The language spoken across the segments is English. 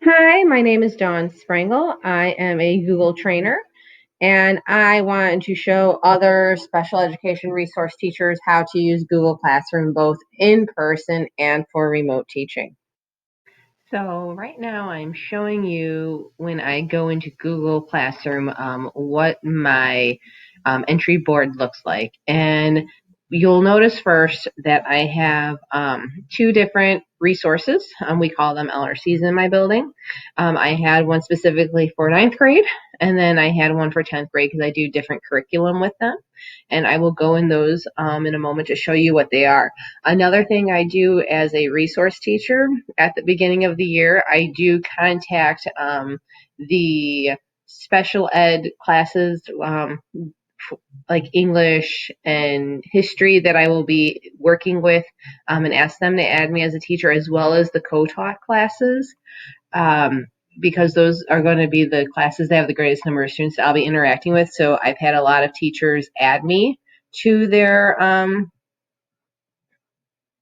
Hi, my name is Dawn Sprangel. I am a Google trainer, and I want to show other special education resource teachers how to use Google Classroom both in person and for remote teaching. So right now I'm showing you when I go into Google Classroom what my entry board looks like. And you'll notice first that I have two different resources. We call them LRCs in my building. I had one specifically for ninth grade, and then I had one for 10th grade because I do different curriculum with them. And I will go in those in a moment to show you what they are. Another thing I do as a resource teacher at the beginning of the year, I do contact the special ed classes like English and history that I will be working with and ask them to add me as a teacher as well as the co-taught classes. Because those are going to be the classes that have the greatest number of students that I'll be interacting with. So I've had a lot of teachers add me to their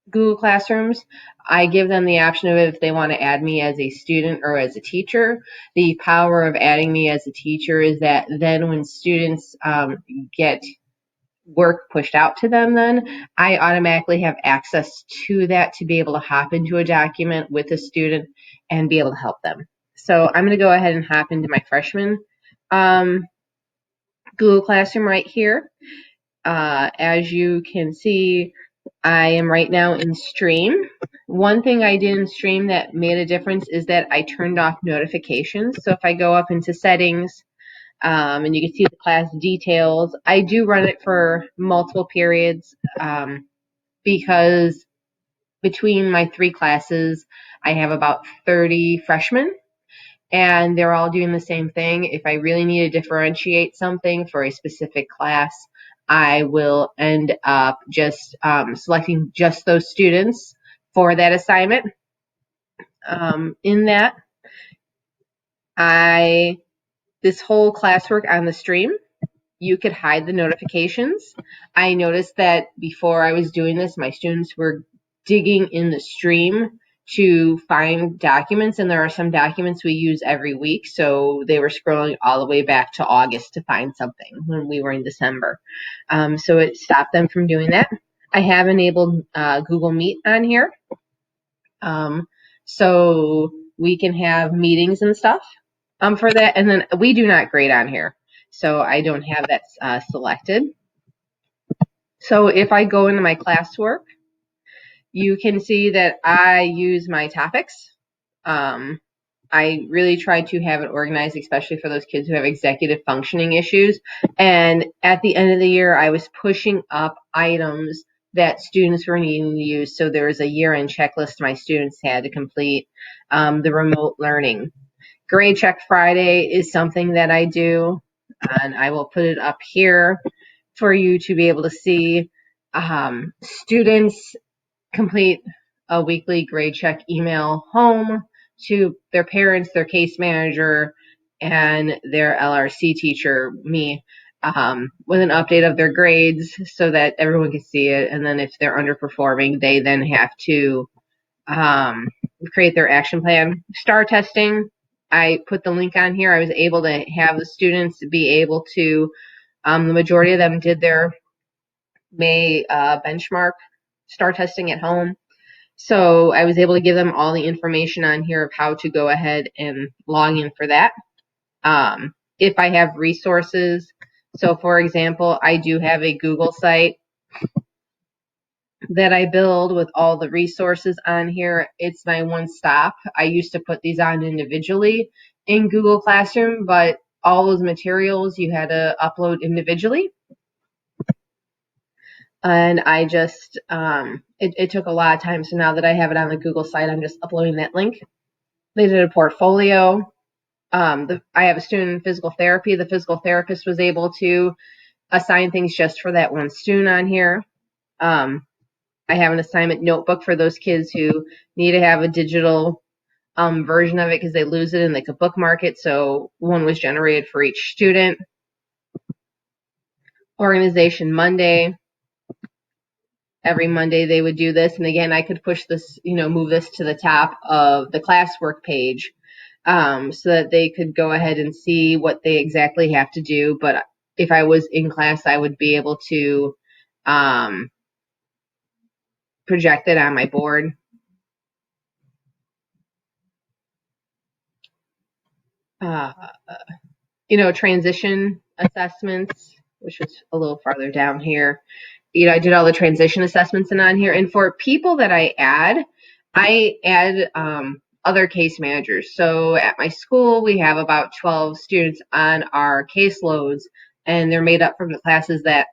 Google Classrooms. I give them the option of if they want to add me as a student or as a teacher. The power of adding me as a teacher is that then when students get work pushed out to them, then I automatically have access to that to be able to hop into a document with a student and be able to help them. So I'm going to go ahead and hop into my freshman Google Classroom right here. As you can see, I am right now in Stream. One thing I did in Stream that made a difference is that I turned off notifications. So if I go up into settings, and you can see the class details, I do run it for multiple periods because between my three classes, I have about 30 freshmen and they're all doing the same thing. If I really need to differentiate something for a specific class, I will end up just selecting just those students for that assignment. In that, this whole classwork on the stream, you could hide the notifications. I noticed that before I was doing this, my students were digging in the stream to find documents, and there are some documents we use every week, so they were scrolling all the way back to August to find something when we were in December. So it stopped them from doing that. I have enabled Google Meet on here, so we can have meetings and stuff for that, and then we do not grade on here. So I don't have that selected. So if I go into my classwork, you can see that I use my topics. I really try to have it organized, especially for those kids who have executive functioning issues. And at the end of the year, I was pushing up items that students were needing to use. So there was a year-end checklist my students had to complete. The remote learning. Grade Check Friday is something that I do, and I will put it up here for you to be able to see. Students complete a weekly grade check email home to their parents, their case manager, and their LRC teacher, me, with an update of their grades so that everyone can see it. And then if they're underperforming, they then have to create their action plan. STAR testing, I put the link on here. I was able to have the students be able to, the majority of them did their May benchmark STAR testing at home. So I was able to give them all the information on here of how to go ahead and log in for that. If I have resources, so for example, I do have a Google site that I build with all the resources on here. It's my one stop. I used to put these on individually in Google Classroom, but all those materials you had to upload individually. And I just, it took a lot of time. So now that I have it on the Google site, I'm just uploading that link. They did a portfolio. I have a student in physical therapy. The physical therapist was able to assign things just for that one student on here. I have an assignment notebook for those kids who need to have a digital version of it because they lose it and they could bookmark it. So one was generated for each student. Organization Monday. Every Monday they would do this. And again, I could push this, move this to the top of the classwork page so that they could go ahead and see what they exactly have to do. But if I was in class, I would be able to project it on my board. Transition assessments, which was a little farther down here. I did all the transition assessments on here. And for people that I add other case managers. So at my school, we have about 12 students on our caseloads, and they're made up from the classes that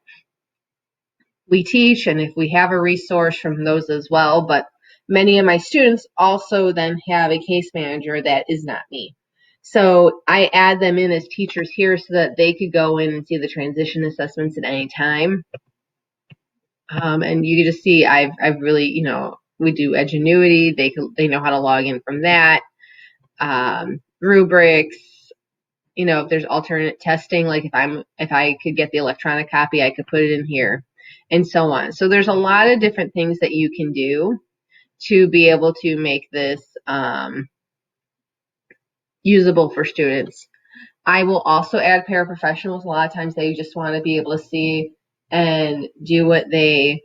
we teach, and if we have a resource from those as well. But many of my students also then have a case manager that is not me. So I add them in as teachers here so that they could go in and see the transition assessments at any time. And you can just see I've really, we do Edgenuity. They know how to log in from that. Rubrics, if there's alternate testing, like if I could get the electronic copy, I could put it in here, and so on. So there's a lot of different things that you can do to be able to make this usable for students. I will also add paraprofessionals. A lot of times they just want to be able to see and do what they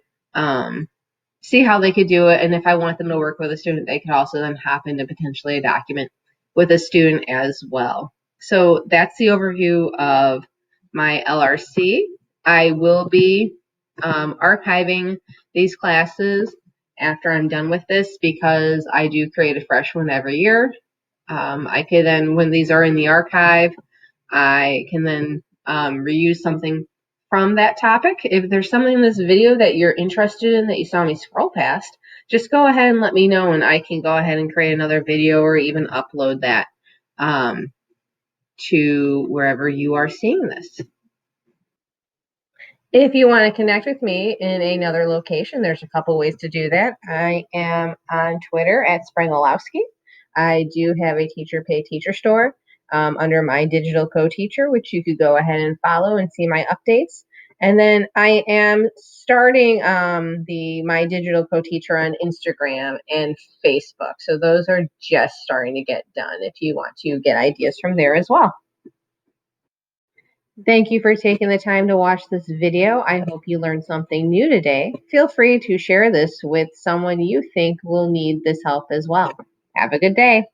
see how they could do it. And if I want them to work with a student, they could also then hop into potentially a document with a student as well. So that's the overview of my LRC. I will be archiving these classes after I'm done with this because I do create a fresh one every year. I could then, when these are in the archive, I can then reuse something from that topic. If there's something in this video that you're interested in that you saw me scroll past, just go ahead and let me know, and I can go ahead and create another video or even upload that to wherever you are seeing this. If you want to connect with me in another location, there's a couple ways to do that. I am on Twitter at Spranglowski. I do have a Teacher Pay Teacher store under my digital co-teacher, which you could go ahead and follow and see my updates. And then I am starting my digital co-teacher on Instagram and Facebook. So those are just starting to get done if you want to get ideas from there as well. Thank you for taking the time to watch this video. I hope you learned something new today. Feel free to share this with someone you think will need this help as well. Have a good day.